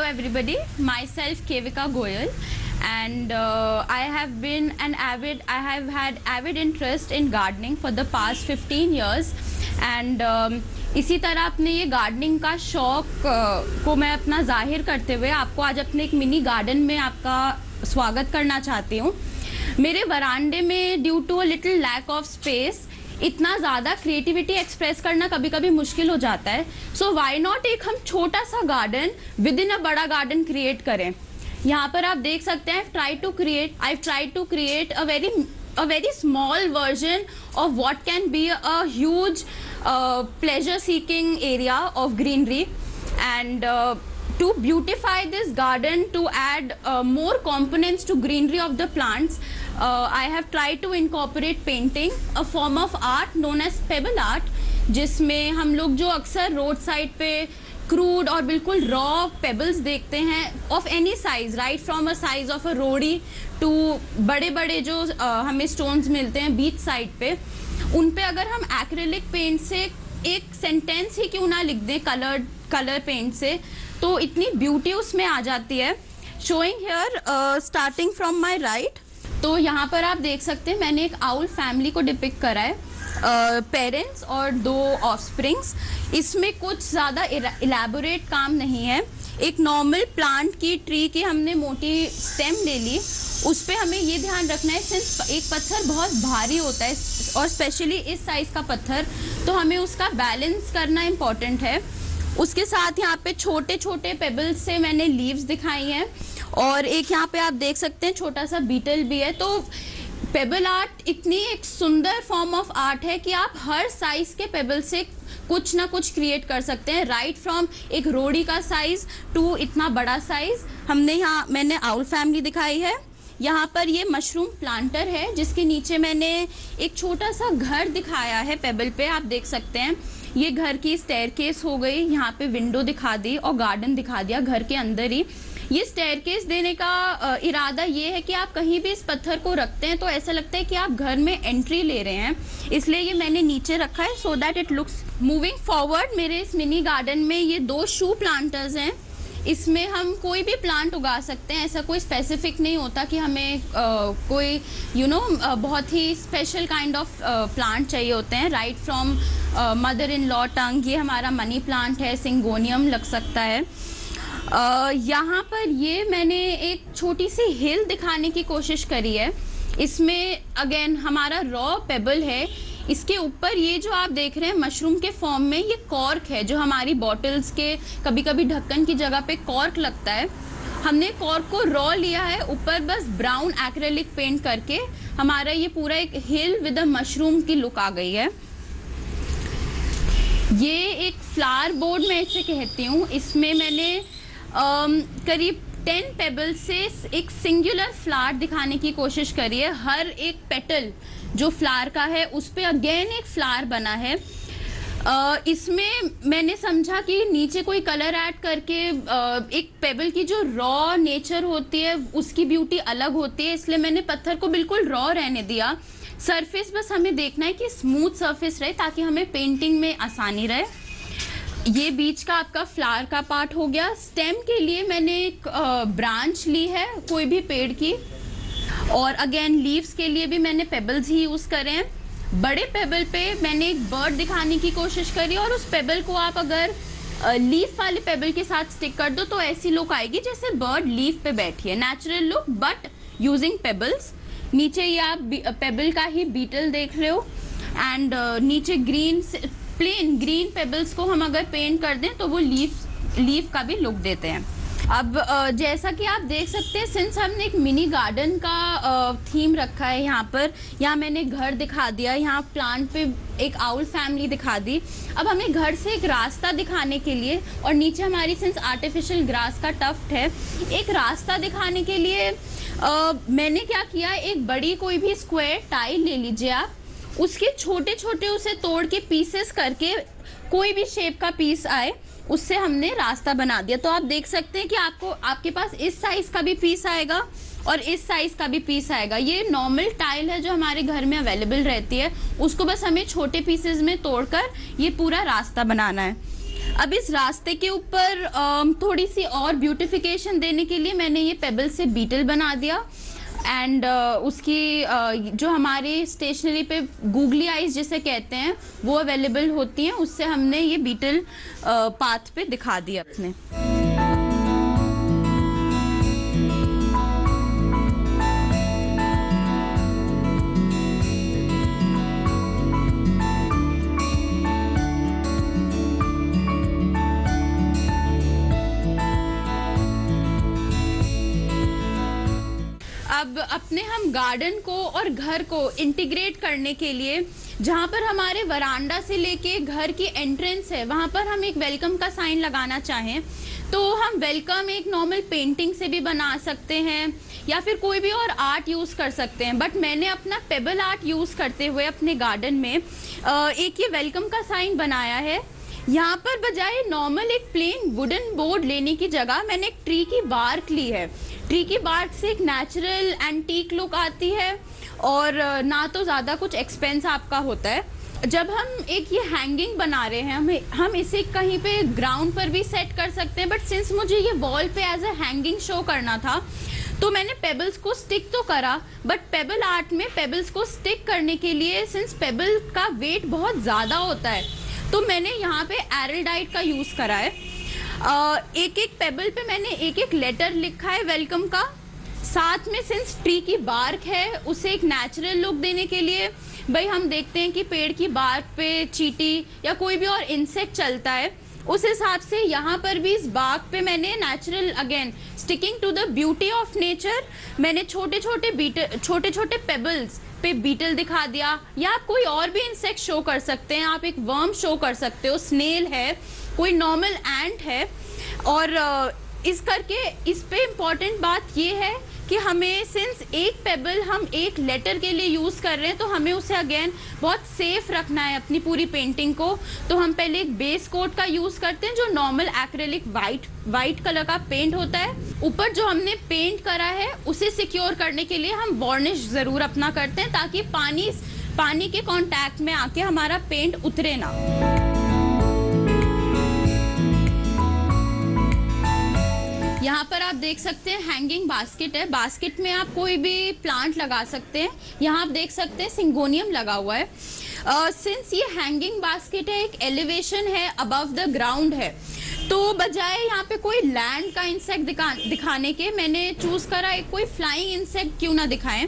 Hello everybody, myself Kevika Goyal, and I have had avid interest in gardening for the past 15 years, and इसी तरह अपने ये gardening का शौक को मैं अपना जाहिर करते हुए आपको आज अपने एक मिनी गार्डन में आपका स्वागत करना चाहती हूँ। मेरे वरांडे में due to a little lack of space इतना ज़्यादा क्रिएटिविटी एक्सप्रेस करना कभी कभी मुश्किल हो जाता है। सो व्हाई नॉट एक हम छोटा सा गार्डन विद इन अ बड़ा गार्डन क्रिएट करें। यहाँ पर आप देख सकते हैं I try to create a very small version of what can be a huge pleasure seeking area of greenery, and to beautify this garden, to add more components to greenery of the plants, I have tried to incorporate painting, a form of art known as pebble art, जिसमें हम लोग जो अक्सर road side पे crude और बिल्कुल raw pebbles देखते हैं of any size, right from a size of a रोड़ी टू बड़े बड़े जो हमें स्टोन्स मिलते हैं बीच साइड पे, उन पे अगर हम एक्रिलिक पेंट से एक सेंटेंस ही क्यों ना लिख दें कलर पेंट से, तो इतनी ब्यूटी उसमें आ जाती है। Showing here starting from my right, तो यहाँ पर आप देख सकते हैं मैंने एक आउल फैमिली को डिपिक्ट करा है, पेरेंट्स और 2 ऑफस्प्रिंग्स। इसमें कुछ ज़्यादा इलेबोरेट काम नहीं है, एक नॉर्मल प्लांट की ट्री की हमने मोटी स्टेम ले ली, उस पर हमें ये ध्यान रखना है सिंस एक पत्थर बहुत भारी होता है और स्पेशली इस साइज़ का पत्थर, तो हमें उसका बैलेंस करना इम्पॉर्टेंट है। उसके साथ यहाँ पे छोटे छोटे पेबल्स से मैंने लीव्स दिखाई हैं और एक यहाँ पे आप देख सकते हैं छोटा सा बीटल भी है। तो पेबल आर्ट इतनी एक सुंदर फॉर्म ऑफ आर्ट है कि आप हर साइज के पेबल से कुछ ना कुछ क्रिएट कर सकते हैं, राइट फ्रॉम एक रोड़ी का साइज टू इतना बड़ा साइज। मैंने आउल फैमिली दिखाई है। यहाँ पर ये मशरूम प्लांटर है जिसके नीचे मैंने एक छोटा सा घर दिखाया है पेबल पे, आप देख सकते हैं। ये घर की स्टेयरकेस हो गई, यहाँ पे विंडो दिखा दी और गार्डन दिखा दिया घर के अंदर ही। ये स्टेयरकेस देने का इरादा ये है कि आप कहीं भी इस पत्थर को रखते हैं तो ऐसा लगता है कि आप घर में एंट्री ले रहे हैं, इसलिए ये मैंने नीचे रखा है so that it looks. Moving forward, मेरे इस मिनी गार्डन में ये 2 शू प्लांटर्स हैं। इसमें हम कोई भी प्लांट उगा सकते हैं, ऐसा कोई स्पेसिफिक नहीं होता कि हमें कोई बहुत ही स्पेशल काइंड ऑफ प्लांट चाहिए होते हैं, right from mother in law tongue. ये हमारा मनी प्लांट है, सिंगोनियम लग सकता है। यहाँ पर ये मैंने एक छोटी सी हिल दिखाने की कोशिश करी है। इसमें अगेन हमारा रॉ पेबल है, इसके ऊपर ये जो आप देख रहे हैं मशरूम के फॉर्म में ये कॉर्क है, जो हमारी बॉटल्स के कभी कभी ढक्कन की जगह पे कॉर्क लगता है। हमने कॉर्क को रॉ लिया है, ऊपर बस ब्राउन एक्रेलिक पेंट करके हमारा ये पूरा एक हिल विद अ मशरूम की लुक आ गई है। ये एक फ्लावर बोर्ड मैं इसे कहती हूँ। इसमें मैंने करीब 10 पेबल से एक सिंगुलर फ्लावर दिखाने की कोशिश करी है। हर एक पेटल जो फ्लावर का है उस पे अगेन एक फ्लावर बना है। इसमें मैंने समझा कि नीचे कोई कलर ऐड करके एक पेबल की जो रॉ नेचर होती है उसकी ब्यूटी अलग होती है, इसलिए मैंने पत्थर को बिल्कुल रॉ रहने दिया। सरफेस बस हमें देखना है कि स्मूथ सरफेस रहे ताकि हमें पेंटिंग में आसानी रहे। ये बीच का आपका फ्लावर का पार्ट हो गया। स्टेम के लिए मैंने एक ब्रांच ली है कोई भी पेड़ की, और अगेन लीव्स के लिए भी मैंने पेबल्स ही यूज़ करे हैं। बड़े पेबल पे मैंने एक बर्ड दिखाने की कोशिश करी और उस पेबल को आप अगर लीफ वाले पेबल के साथ स्टिक कर दो तो ऐसी लुक आएगी जैसे बर्ड लीफ पे बैठी है, natural look but using pebbles. नीचे ये आप पेबल का ही बीटल देख रहे हो, एंड नीचे प्लेन ग्रीन पेबल्स को हम अगर पेंट कर दें तो वो लीफ का भी लुक देते हैं। अब जैसा कि आप देख सकते हैं, सिंस हमने एक मिनी गार्डन का थीम रखा है, यहाँ मैंने घर दिखा दिया, यहाँ प्लांट पे एक आउल फैमिली दिखा दी। अब हमें घर से एक रास्ता दिखाने के लिए, और नीचे हमारी सिंस आर्टिफिशियल ग्रास का टफ्ट है, एक रास्ता दिखाने के लिए मैंने क्या किया, एक बड़ी कोई भी स्क्वायर टाइल ले लीजिए आप, उसके छोटे छोटे उसे तोड़ के पीसेस करके कोई भी शेप का पीस आए उससे हमने रास्ता बना दिया। तो आप देख सकते हैं कि आपके पास इस साइज का भी पीस आएगा और इस साइज का भी पीस आएगा। ये नॉर्मल टाइल है जो हमारे घर में अवेलेबल रहती है, उसको बस हमें छोटे पीसेस में तोड़कर ये पूरा रास्ता बनाना है। अब इस रास्ते के ऊपर थोड़ी सी और ब्यूटिफिकेशन देने के लिए मैंने ये पेबल से बीटल बना दिया एंड उसकी जो हमारी स्टेशनरी पे गूगली आइज जिसे कहते हैं वो अवेलेबल होती हैं, उससे हमने ये बीटल पाथ पे दिखा दिया अपने। अब अपने हम गार्डन को और घर को इंटीग्रेट करने के लिए जहाँ पर हमारे वरांडा से लेके घर की एंट्रेंस है वहाँ पर हम एक वेलकम का साइन लगाना चाहें तो हम वेलकम एक नॉर्मल पेंटिंग से भी बना सकते हैं या फिर कोई भी और आर्ट यूज़ कर सकते हैं। बट मैंने अपना पेबल आर्ट यूज़ करते हुए अपने गार्डन में एक ये वेलकम का साइन बनाया है। यहाँ पर बजाय नॉर्मल एक प्लेन वुडन बोर्ड लेने की जगह मैंने एक ट्री की बार्क ली है। ट्री की बार्क से एक नेचुरल एंटीक लुक आती है और ना तो ज़्यादा कुछ एक्सपेंस आपका होता है। जब हम एक ये हैंगिंग बना रहे हैं हम इसे कहीं पे ग्राउंड पर भी सेट कर सकते हैं, बट सिंस मुझे ये वॉल पे एज अ हैंगिंग शो करना था तो मैंने पेबल्स को स्टिक तो करा, बट पेबल आर्ट में पेबल्स को स्टिक करने के लिए सिंस पेबल का वेट बहुत ज़्यादा होता है तो मैंने यहाँ पे एरलडाइट का यूज़ करा है। एक एक पेबल पे मैंने एक एक लेटर लिखा है वेलकम का। साथ में सिंस ट्री की बार्क है उसे एक नेचुरल लुक देने के लिए भाई हम देखते हैं कि पेड़ की बार्क पे चींटी या कोई भी और इंसेक्ट चलता है, उस हिसाब से यहाँ पर भी इस बार्क पे मैंने natural again sticking to the beauty of nature मैंने छोटे छोटे पेबल्स पे बीटल दिखा दिया। या आप कोई और भी इंसेक्ट शो कर सकते हैं, आप एक वर्म शो कर सकते हो, स्नेल है, कोई नॉर्मल एंट है। और इस करके इस पे इम्पॉर्टेंट बात ये है कि हमें सिंस एक पेबल हम एक लेटर के लिए यूज़ कर रहे हैं तो हमें उसे अगेन बहुत सेफ रखना है अपनी पूरी पेंटिंग को। तो हम पहले एक बेस कोट का यूज़ करते हैं जो नॉर्मल एक्रेलिक वाइट कलर का पेंट होता है। ऊपर जो हमने पेंट करा है उसे सिक्योर करने के लिए हम वार्निश ज़रूर अपना करते हैं ताकि पानी के कांटेक्ट में आके हमारा पेंट उतरे ना। यहाँ पर आप देख सकते हैं हैंगिंग बास्केट है। बास्केट में आप कोई भी प्लांट लगा सकते हैं। यहाँ आप देख सकते हैं सिंगोनियम लगा हुआ है। सिंस ये हैंगिंग बास्केट है, एक एलिवेशन है, अबव द ग्राउंड है, तो बजाय यहाँ पे कोई लैंड का इंसेक्ट दिखाने के मैंने चूज करा एक कोई फ्लाइंग इंसेक्ट क्यों ना दिखाएं।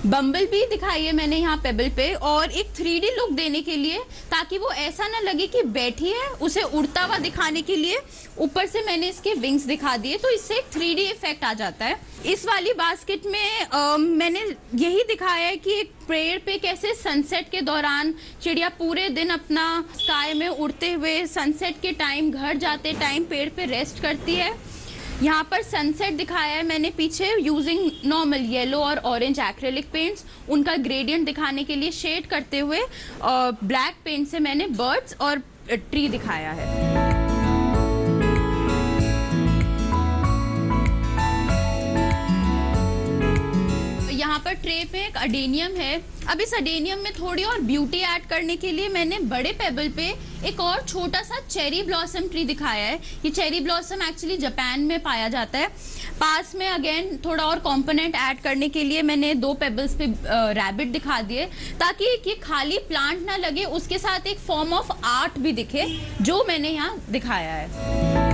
बम्बल भी दिखाई है मैंने यहाँ पेबल पे और एक 3D लुक देने के लिए ताकि वो ऐसा ना लगे कि बैठी है, उसे उड़ता हुआ दिखाने के लिए ऊपर से मैंने इसके विंग्स दिखा दिए तो इससे एक 3D इफेक्ट आ जाता है। इस वाली बास्केट में मैंने यही दिखाया है कि एक पेड़ पे कैसे सनसेट के दौरान चिड़िया पूरे दिन अपना स्काई में उड़ते हुए सनसेट के टाइम घर जाते टाइम पेड़ पे रेस्ट करती है। यहाँ पर सनसेट दिखाया है मैंने पीछे यूजिंग नॉर्मल येलो और ऑरेंज एक्रेलिक पेंट्स, उनका ग्रेडियंट दिखाने के लिए शेड करते हुए ब्लैक पेंट से मैंने बर्ड्स और ट्री दिखाया है। यहाँ पर ट्रे पे एक अडेनियम है। अब इस अडेनियम में थोड़ी और ब्यूटी ऐड करने के लिए मैंने बड़े पेबल पे एक और छोटा सा चेरी ब्लॉसम ट्री दिखाया है। ये चेरी ब्लॉसम एक्चुअली जापान में पाया जाता है। पास में अगेन थोड़ा और कंपोनेंट ऐड करने के लिए मैंने 2 पेबल्स पे रैबिट दिखा दिए ताकि ये खाली प्लांट ना लगे, उसके साथ एक फॉर्म ऑफ आर्ट भी दिखे जो मैंने यहाँ दिखाया है।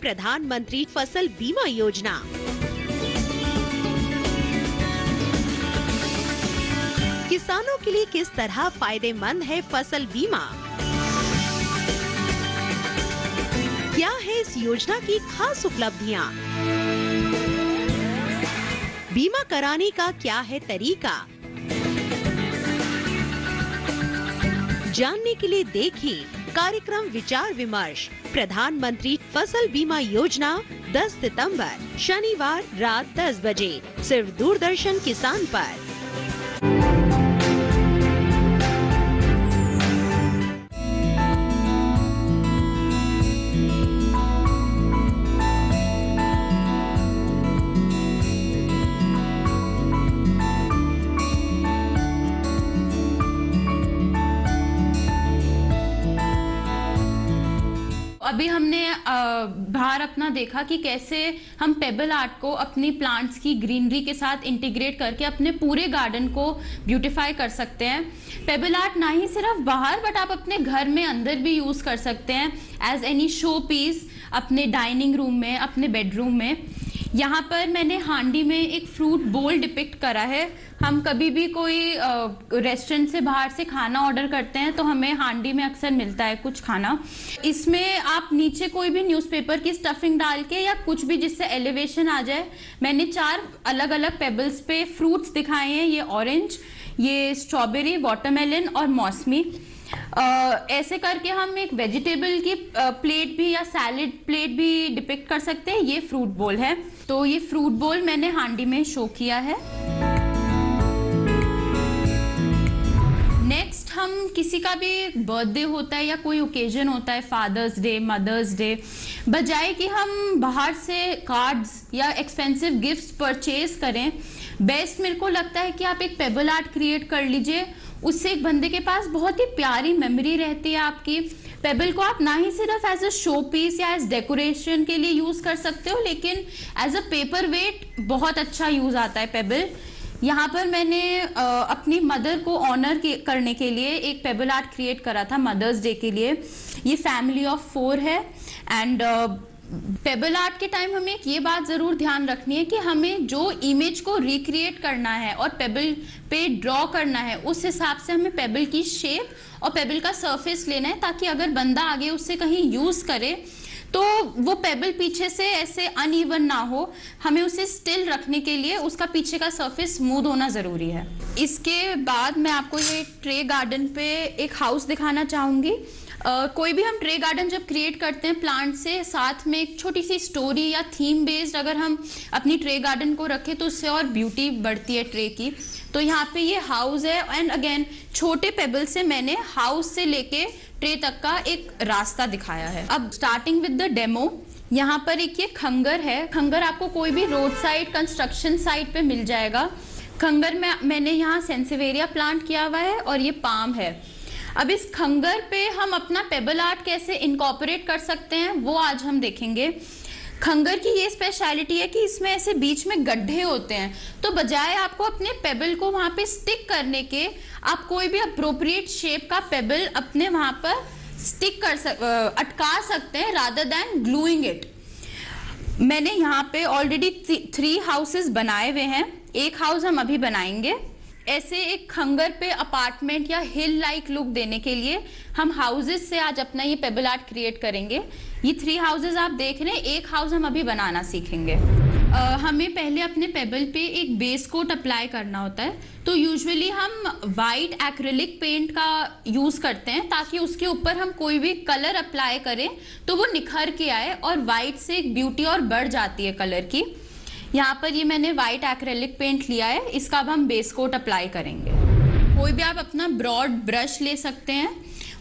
प्रधानमंत्री फसल बीमा योजना। किसानों के लिए किस तरह फायदेमंद है फसल बीमा? क्या है इस योजना की खास उपलब्धियां? बीमा कराने का क्या है तरीका? जानने के लिए देखिए कार्यक्रम विचार विमर्श प्रधानमंत्री फसल बीमा योजना 10 सितंबर शनिवार रात 10 बजे सिर्फ दूरदर्शन किसान पर। अभी हमने बाहर अपना देखा कि कैसे हम पेबल आर्ट को अपनी प्लांट्स की ग्रीनरी के साथ इंटीग्रेट करके अपने पूरे गार्डन को ब्यूटीफाई कर सकते हैं। पेबल आर्ट ना ही सिर्फ बाहर बट आप अपने घर में अंदर भी यूज कर सकते हैं एज एनी शो पीस, अपने डाइनिंग रूम में, अपने बेडरूम में। यहाँ पर मैंने हांडी में एक फ्रूट बोल डिपिक्ट करा है। हम कभी भी कोई रेस्टोरेंट से बाहर से खाना ऑर्डर करते हैं तो हमें हांडी में अक्सर मिलता है कुछ खाना। इसमें आप नीचे कोई भी न्यूज़पेपर की स्टफिंग डाल के या कुछ भी जिससे एलिवेशन आ जाए। मैंने 4 अलग अलग पेबल्स पे फ्रूट्स दिखाए हैं, ये ऑरेंज, ये स्ट्रॉबेरी, वाटरमेलन और मौसमी। ऐसे करके हम एक वेजिटेबल की प्लेट भी या सैलेड प्लेट भी डिपिक्ट कर सकते हैं। ये फ्रूट बोल है, तो ये फ्रूट बोल मैंने हांडी में शो किया है। नेक्स्ट हम किसी का भी बर्थडे होता है या कोई ओकेजन होता है, फादर्स डे, मदर्स डे, बजाय कि हम बाहर से कार्ड्स या एक्सपेंसिव गिफ्ट्स परचेज करें, बेस्ट मेरे को लगता है कि आप एक पेबल आर्ट क्रिएट कर लीजिए। उससे एक बंदे के पास बहुत ही प्यारी मेमोरी रहती है आपकी। पेबल को आप ना ही सिर्फ एज अ शो पीस या एज डेकोरेशन के लिए यूज कर सकते हो, लेकिन एज अ पेपर वेट बहुत अच्छा यूज आता है पेबल। यहाँ पर मैंने अपनी मदर को ऑनर करने के लिए एक पेबल आर्ट क्रिएट करा था मदर्स डे के लिए। ये फैमिली ऑफ 4 है। एंड पेबल आर्ट के टाइम हमें एक ये बात ज़रूर ध्यान रखनी है कि हमें जो इमेज को रिक्रिएट करना है और पेबल पे ड्रॉ करना है, उस हिसाब से हमें पेबल की शेप और पेबल का सरफेस लेना है, ताकि अगर बंदा आगे उससे कहीं यूज़ करे तो वो पेबल पीछे से ऐसे अनइवन ना हो। हमें उसे स्टिल रखने के लिए उसका पीछे का सरफेस स्मूथ होना ज़रूरी है। इसके बाद मैं आपको ये ट्रे गार्डन पे एक हाउस दिखाना चाहूँगी। कोई भी हम ट्रे गार्डन जब क्रिएट करते हैं प्लांट से, साथ में एक छोटी सी स्टोरी या थीम बेस्ड अगर हम अपनी ट्रे गार्डन को रखें तो उससे और ब्यूटी बढ़ती है ट्रे की। तो यहाँ पे ये हाउस है एंड अगेन छोटे पेबल से मैंने हाउस से लेके ट्रे तक का एक रास्ता दिखाया है। अब स्टार्टिंग विद द डेमो, यहाँ पर एक ये खंगर है। खंगर आपको कोई भी रोड साइड कंस्ट्रक्शन साइट पे मिल जाएगा। खंगर में मैंने यहाँ सेंसिवेरिया प्लांट किया हुआ है और ये पाम है। अब इस खंगर पे हम अपना पेबल आर्ट कैसे इनकॉर्पोरेट कर सकते हैं वो आज हम देखेंगे। खंगर की ये स्पेशलिटी है कि इसमें ऐसे बीच में गड्ढे होते हैं, तो बजाय आपको अपने पेबल को वहाँ पे स्टिक करने के, आप कोई भी अप्रोप्रिएट शेप का पेबल अपने वहाँ पर स्टिक अटका सकते हैं रादर देन ग्लूइंग इट। मैंने यहाँ पे ऑलरेडी 3 हाउसेस बनाए हुए हैं। एक हाउस हम अभी बनाएंगे। ऐसे एक खंगर पे अपार्टमेंट या हिल लाइक लुक देने के लिए हम हाउसेस से आज अपना ये पेबल आर्ट क्रिएट करेंगे। ये 3 हाउसेस आप देख रहे हैं, एक हाउस हम अभी बनाना सीखेंगे। हमें पहले अपने पेबल पे एक बेस कोट अप्लाई करना होता है। तो यूजुअली हम वाइट एक्रिलिक पेंट का यूज़ करते हैं, ताकि उसके ऊपर हम कोई भी कलर अप्लाई करें तो वो निखर के आए और वाइट से एक ब्यूटी और बढ़ जाती है कलर की। यहाँ पर ये मैंने वाइट एक्रेलिक पेंट लिया है, इसका अब हम बेस कोट अप्लाई करेंगे। कोई भी आप अपना ब्रॉड ब्रश ले सकते हैं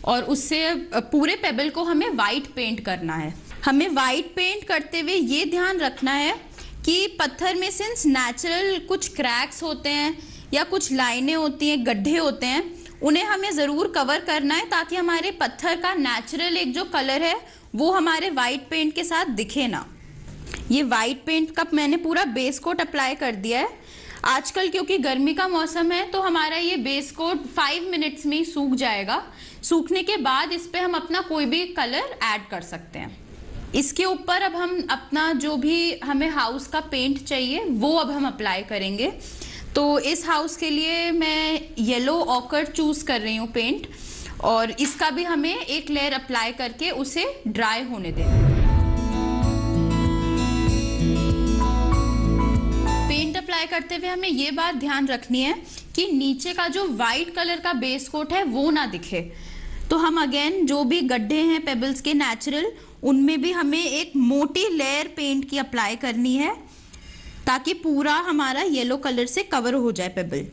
और उससे पूरे पेबल को हमें वाइट पेंट करना है। हमें वाइट पेंट करते हुए ये ध्यान रखना है कि पत्थर में सिंस नेचुरल कुछ क्रैक्स होते हैं या कुछ लाइनें होती हैं, गड्ढे होते हैं, उन्हें हमें ज़रूर कवर करना है, ताकि हमारे पत्थर का नेचुरल एक जो कलर है वो हमारे वाइट पेंट के साथ दिखे ना। ये वाइट पेंट का मैंने पूरा बेस कोट अप्लाई कर दिया है। आजकल क्योंकि गर्मी का मौसम है तो हमारा ये बेस कोट 5 मिनट्स में ही सूख जाएगा। सूखने के बाद इस पे हम अपना कोई भी कलर ऐड कर सकते हैं। इसके ऊपर अब हम अपना जो भी हमें हाउस का पेंट चाहिए वो अब हम अप्लाई करेंगे। तो इस हाउस के लिए मैं येलो ऑकर चूज कर रही हूँ पेंट, और इसका भी हमें एक लेयर अप्लाई करके उसे ड्राई होने देना है। पेंट अप्लाई करते हुए हमें ये बात ध्यान रखनी है कि नीचे का जो वाइट कलर का बेस कोट है वो ना दिखे। तो हम अगेन जो भी गड्ढे हैं पेबल्स के नेचुरल, उनमें भी हमें एक मोटी लेयर पेंट की अप्लाई करनी है, ताकि पूरा हमारा येलो कलर से कवर हो जाए पेबल।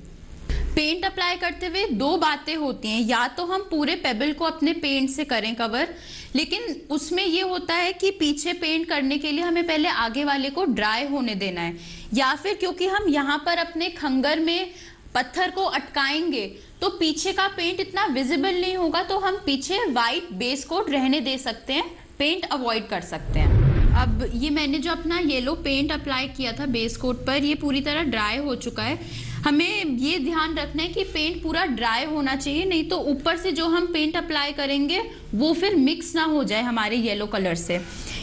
पेंट अप्लाई करते हुए 2 बातें होती हैं, या तो हम पूरे पेबल को अपने पेंट से करें कवर, लेकिन उसमें ये होता है कि पीछे पेंट करने के लिए हमें पहले आगे वाले को ड्राई होने देना है, या फिर क्योंकि हम यहाँ पर अपने खंगर में पत्थर को अटकाएंगे तो पीछे का पेंट इतना विजिबल नहीं होगा, तो हम पीछे वाइट बेस कोट रहने दे सकते हैं पेंट अवॉइड कर सकते हैं। अब ये मैंने जो अपना येलो पेंट अप्लाई किया था बेस कोट पर, ये पूरी तरह ड्राई हो चुका है। हमें ये ध्यान रखना है कि पेंट पूरा ड्राई होना चाहिए, नहीं तो ऊपर से जो हम पेंट अप्लाई करेंगे वो फिर मिक्स ना हो जाए हमारे येलो कलर से।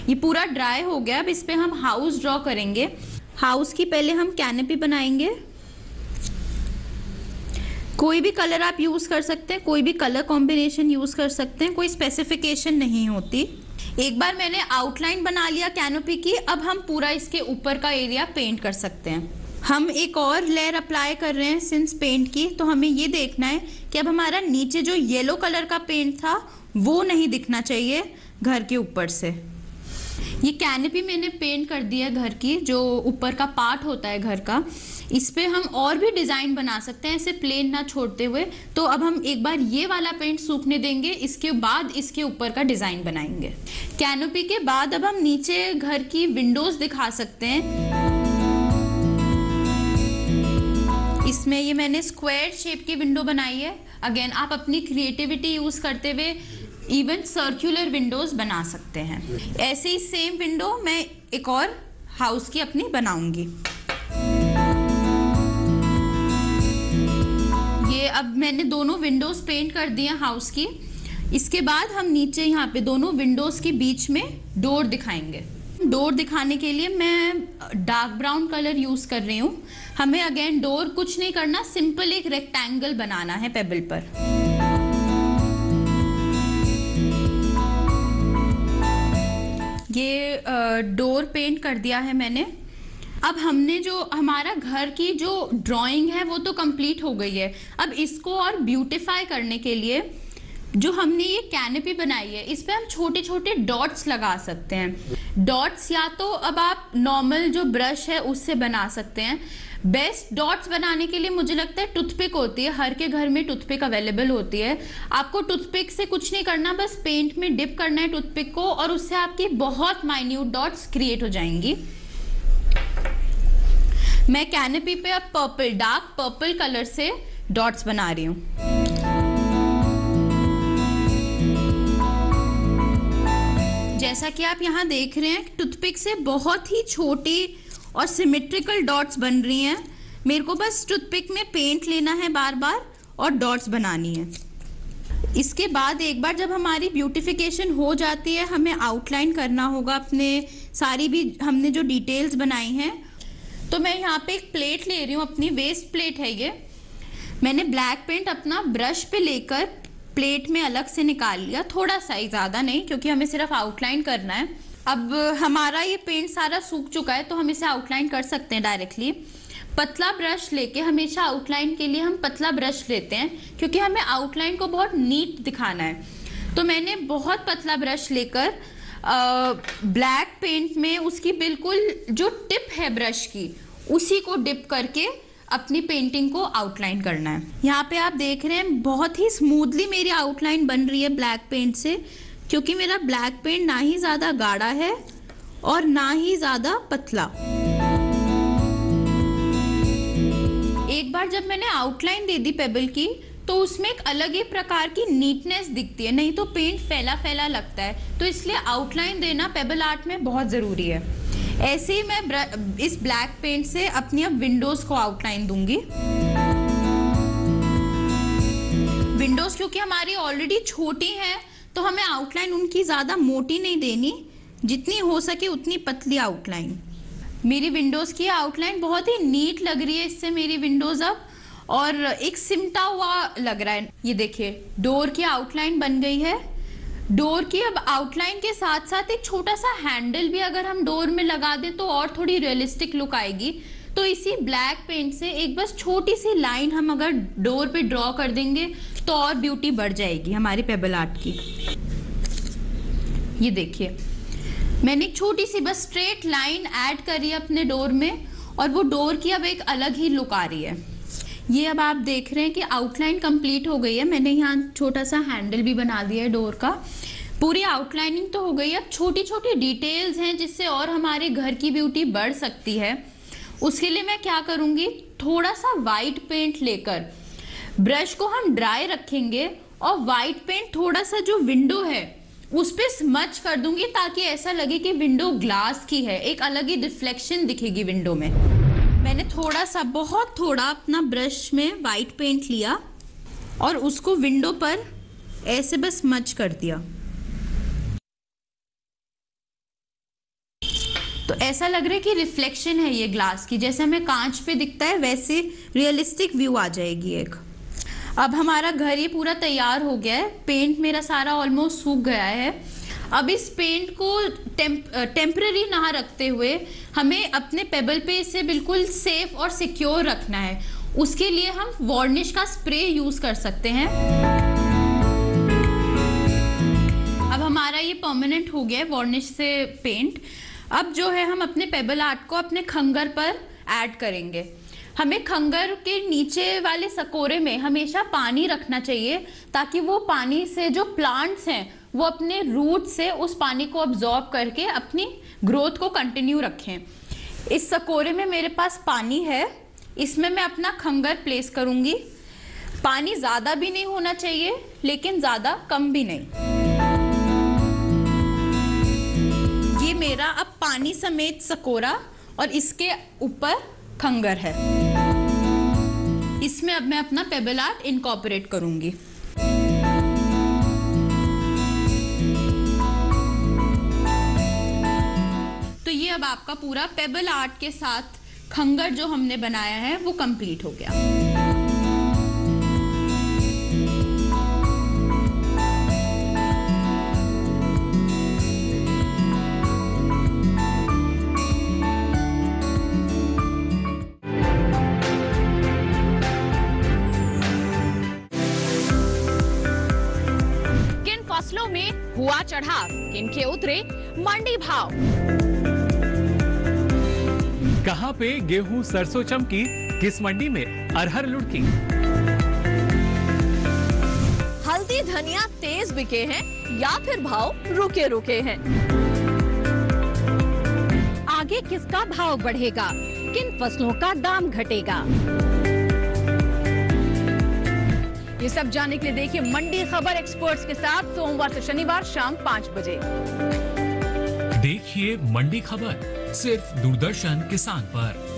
ये पूरा ड्राई हो गया। अब इस पे हम हाउस ड्रॉ करेंगे। हाउस की पहले हम कैनोपी बनाएंगे। कोई भी कलर आप यूज कर सकते हैं, कोई भी कलर कॉम्बिनेशन यूज कर सकते हैं, कोई स्पेसिफिकेशन नहीं होती। एक बार मैंने आउटलाइन बना लिया कैनोपी की, अब हम पूरा इसके ऊपर का एरिया पेंट कर सकते हैं। हम एक और लेयर अप्लाई कर रहे हैं सिंस पेंट की, तो हमें ये देखना है कि अब हमारा नीचे जो येलो कलर का पेंट था वो नहीं दिखना चाहिए घर के ऊपर से। ये कैनोपी मैंने पेंट कर दिया है घर की, जो ऊपर का पार्ट होता है घर का। इस पे हम और भी डिजाइन बना सकते हैं ऐसे प्लेन ना छोड़ते हुए। तो अब हम एक बार ये वाला पेंट सूखने देंगे, इसके बाद इसके ऊपर का डिजाइन बनाएंगे। कैनोपी के बाद अब हम नीचे घर की विंडोज दिखा सकते हैं। इसमें ये मैंने स्क्वायर शेप की विंडो बनाई है। अगेन आप अपनी क्रिएटिविटी यूज करते हुए इवन सर्कुलर विंडोज बना सकते हैं। ऐसे ही सेम विंडो मैं एक और हाउस की अपनी बनाऊंगी। ये अब मैंने दोनों विंडोज पेंट कर दिए हाउस की। इसके बाद हम नीचे यहाँ पे दोनों विंडोज के बीच में डोर दिखाएंगे। डोर दिखाने के लिए मैं डार्क ब्राउन कलर यूज कर रही हूँ। हमें अगेन डोर कुछ नहीं करना, सिंपल एक रेक्टेंगल बनाना है पेबल पर। ये डोर पेंट कर दिया है मैंने। अब हमने जो हमारा घर की जो ड्राइंग है वो तो कंप्लीट हो गई है। अब इसको और ब्यूटीफाई करने के लिए जो हमने ये कैनोपी बनाई है, इस पे हम छोटे छोटे डॉट्स लगा सकते हैं। डॉट्स या तो अब आप नॉर्मल जो ब्रश है उससे बना सकते हैं। बेस्ट डॉट्स बनाने के लिए मुझे लगता है टूथपिक होती है, हर के घर में टूथपिक अवेलेबल होती है। आपको टूथपिक से कुछ नहीं करना, बस पेंट में डिप करना है टूथपिक को और उससे आपकी बहुत माइन्यूट डॉट्स क्रिएट हो जाएंगी। मैं कैनोपी पे अब पर्पल, डार्क पर्पल कलर से डॉट्स बना रही हूँ। जैसा कि आप यहाँ देख रहे हैं, टूथपिक से बहुत ही छोटी और सिमेट्रिकल डॉट्स बन रही हैं। मेरे को बस टूथपिक में पेंट लेना है बार बार और डॉट्स बनानी है। इसके बाद एक बार जब हमारी ब्यूटिफिकेशन हो जाती है, हमें आउटलाइन करना होगा अपने सारी भी हमने जो डिटेल्स बनाई हैं। तो मैं यहाँ पे एक प्लेट ले रही हूँ, अपनी वेस्ट प्लेट है ये। मैंने ब्लैक पेंट अपना ब्रश पे लेकर प्लेट में अलग से निकाल लिया, थोड़ा सा ही, ज़्यादा नहीं, क्योंकि हमें सिर्फ आउटलाइन करना है। अब हमारा ये पेंट सारा सूख चुका है तो हम इसे आउटलाइन कर सकते हैं डायरेक्टली। पतला ब्रश लेके, हमेशा आउटलाइन के लिए हम पतला ब्रश लेते हैं क्योंकि हमें आउटलाइन को बहुत नीट दिखाना है। तो मैंने बहुत पतला ब्रश लेकर ब्लैक पेंट में उसकी बिल्कुल जो टिप है ब्रश की, उसी को डिप करके अपनी पेंटिंग को आउटलाइन करना है। यहाँ पे आप देख रहे हैं बहुत ही स्मूथली मेरी आउटलाइन बन रही है ब्लैक पेंट से, क्योंकि मेरा ब्लैक पेंट ना ही ज्यादा गाढ़ा है और ना ही ज्यादा पतला। एक बार जब मैंने आउटलाइन दे दी पेबल की, तो उसमें एक अलग ही प्रकार की नीटनेस दिखती है, नहीं तो पेंट फैला फैला लगता है। तो इसलिए आउटलाइन देना पेबल आर्ट में बहुत जरूरी है। ऐसे ही मैं इस ब्लैक पेंट से अपनी अब विंडोज को आउटलाइन दूंगी। विंडोज क्योंकि हमारी ऑलरेडी छोटी हैं, तो हमें आउटलाइन उनकी ज्यादा मोटी नहीं देनी, जितनी हो सके उतनी पतली आउटलाइन। मेरी विंडोज की आउटलाइन बहुत ही नीट लग रही है इससे मेरी विंडोज अब, और एक सिमटा हुआ लग रहा है। ये देखिए डोर की आउटलाइन बन गई है। डोर की अब आउटलाइन के साथ साथ एक छोटा सा हैंडल भी अगर हम डोर में लगा दें तो और थोड़ी रियलिस्टिक लुक आएगी। तो इसी ब्लैक पेंट से एक बस छोटी सी लाइन हम अगर डोर पे ड्रॉ कर देंगे तो और ब्यूटी बढ़ जाएगी हमारी पेबल आर्ट की। ये देखिए मैंने एक छोटी सी बस स्ट्रेट लाइन ऐड करी है अपने डोर में, और वो डोर की अब एक अलग ही लुक आ रही है। ये अब आप देख रहे हैं कि आउटलाइन कंप्लीट हो गई है। मैंने यहाँ छोटा सा हैंडल भी बना दिया है डोर का। पूरी आउटलाइनिंग तो हो गई है। अब छोटी छोटी डिटेल्स हैं जिससे और हमारे घर की ब्यूटी बढ़ सकती है। उसके लिए मैं क्या करूंगी, थोड़ा सा वाइट पेंट लेकर ब्रश को हम ड्राई रखेंगे और वाइट पेंट थोड़ा सा जो विंडो है उस पे स्मच कर दूंगी ताकि ऐसा लगे कि विंडो ग्लास की है, एक अलग ही रिफ्लेक्शन दिखेगी विंडो में। मैंने थोड़ा सा, बहुत थोड़ा अपना ब्रश में वाइट पेंट लिया और उसको विंडो पर ऐसे बस स्मच कर दिया, तो ऐसा लग रहा है कि रिफ्लेक्शन है ये ग्लास की, जैसे हमें कांच पे दिखता है वैसे रियलिस्टिक व्यू आ जाएगी एक। अब हमारा घर ये पूरा तैयार हो गया है, पेंट मेरा सारा ऑलमोस्ट सूख गया है। अब इस पेंट को टेम्पररी ना रखते हुए हमें अपने पेबल पे इसे बिल्कुल सेफ और सिक्योर रखना है। उसके लिए हम वार्निश का स्प्रे यूज कर सकते हैं। अब हमारा ये परमानेंट हो गया है वार्निश से पेंट। अब जो है हम अपने पेबल आर्ट को अपने खंगर पर ऐड करेंगे। हमें खंगर के नीचे वाले सकोरे में हमेशा पानी रखना चाहिए ताकि वो पानी से जो प्लांट्स हैं वो अपने रूट से उस पानी को अब्जॉर्ब करके अपनी ग्रोथ को कंटिन्यू रखें। इस सकोरे में मेरे पास पानी है, इसमें मैं अपना खंगर प्लेस करूंगी। पानी ज़्यादा भी नहीं होना चाहिए लेकिन ज़्यादा कम भी नहीं। ये मेरा अब पानी समेत सकोरा और इसके ऊपर खंगर है। इसमें अब मैं अपना पेबल आर्ट इनकॉर्पोरेट करूंगी। तो ये अब आपका पूरा पेबल आर्ट के साथ खंगर जो हमने बनाया है वो कंप्लीट हो गया। फसलों में हुआ चढ़ाव, किनके उतरे मंडी भाव। कहां पे गेहूं सरसों चमकी, किस मंडी में अरहर लुढ़की। हल्दी धनिया तेज बिके हैं या फिर भाव रुके रुके हैं। आगे किसका भाव बढ़ेगा, किन फसलों का दाम घटेगा, ये सब जानने के लिए देखिए मंडी खबर एक्सपर्ट्स के साथ सोमवार से शनिवार शाम 5 बजे। देखिए मंडी खबर सिर्फ दूरदर्शन किसान पर।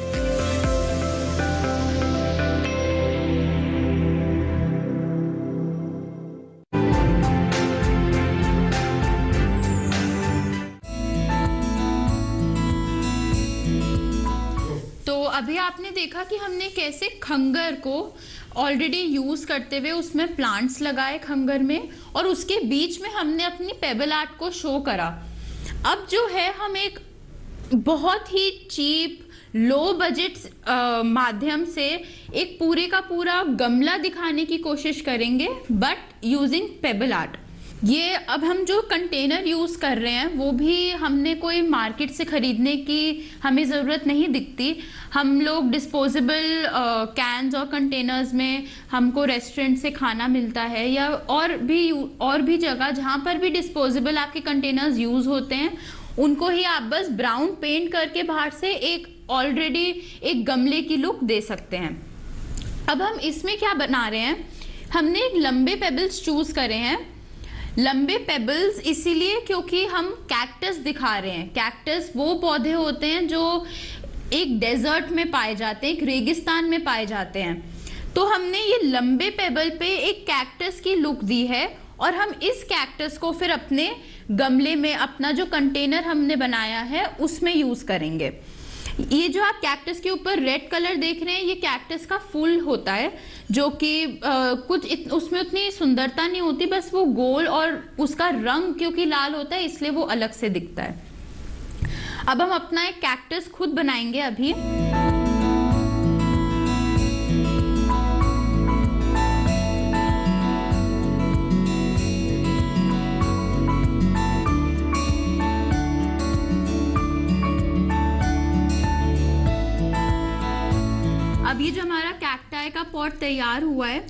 तो अभी आपने देखा कि हमने कैसे खंगर को ऑलरेडी यूज करते हुए उसमें प्लांट्स लगाए खंगर में, और उसके बीच में हमने अपनी पेबल आर्ट को शो करा। अब जो है हम एक बहुत ही चीप लो बजट माध्यम से एक पूरे का पूरा गमला दिखाने की कोशिश करेंगे, बट यूजिंग पेबल आर्ट। ये अब हम जो कंटेनर यूज कर रहे हैं वो भी हमने कोई मार्केट से खरीदने की हमें ज़रूरत नहीं दिखती। हम लोग डिस्पोजेबल कैन्स और कंटेनर्स में हमको रेस्टोरेंट से खाना मिलता है, या और भी जगह जहाँ पर भी डिस्पोजेबल आपके कंटेनर्स यूज होते हैं, उनको ही आप बस ब्राउन पेंट करके बाहर से एक ऑलरेडी एक गमले की लुक दे सकते हैं। अब हम इसमें क्या बना रहे हैं, हमने एक लंबे पेबल्स चूज करे हैं। लंबे पेबल्स इसीलिए क्योंकि हम कैक्टस दिखा रहे हैं। कैक्टस वो पौधे होते हैं जो एक डेजर्ट में पाए जाते हैं, एक रेगिस्तान में पाए जाते हैं। तो हमने ये लंबे पेबल पे एक कैक्टस की लुक दी है, और हम इस कैक्टस को फिर अपने गमले में, अपना जो कंटेनर हमने बनाया है उसमें यूज करेंगे। ये जो आप कैक्टस के ऊपर रेड कलर देख रहे हैं, ये कैक्टस का फूल होता है, जो कि उसमें उतनी सुंदरता नहीं होती, बस वो गोल और उसका रंग क्योंकि लाल होता है इसलिए वो अलग से दिखता है। अब हम अपना एक कैक्टस खुद बनाएंगे अभी। अब ये जो हमारा कैक्टाई का पॉट तैयार हुआ है,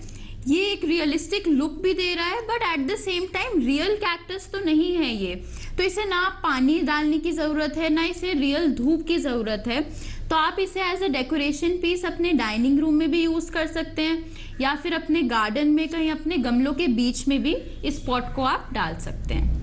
ये एक रियलिस्टिक लुक भी दे रहा है, but at the same time real cactus तो नहीं है ये। तो इसे ना पानी डालने की ज़रूरत है, ना इसे रियल धूप की ज़रूरत है। तो आप इसे एज अ डेकोरेशन पीस अपने डाइनिंग रूम में भी यूज़ कर सकते हैं, या फिर अपने गार्डन में कहीं अपने गमलों के बीच में भी इस पॉट को आप डाल सकते हैं।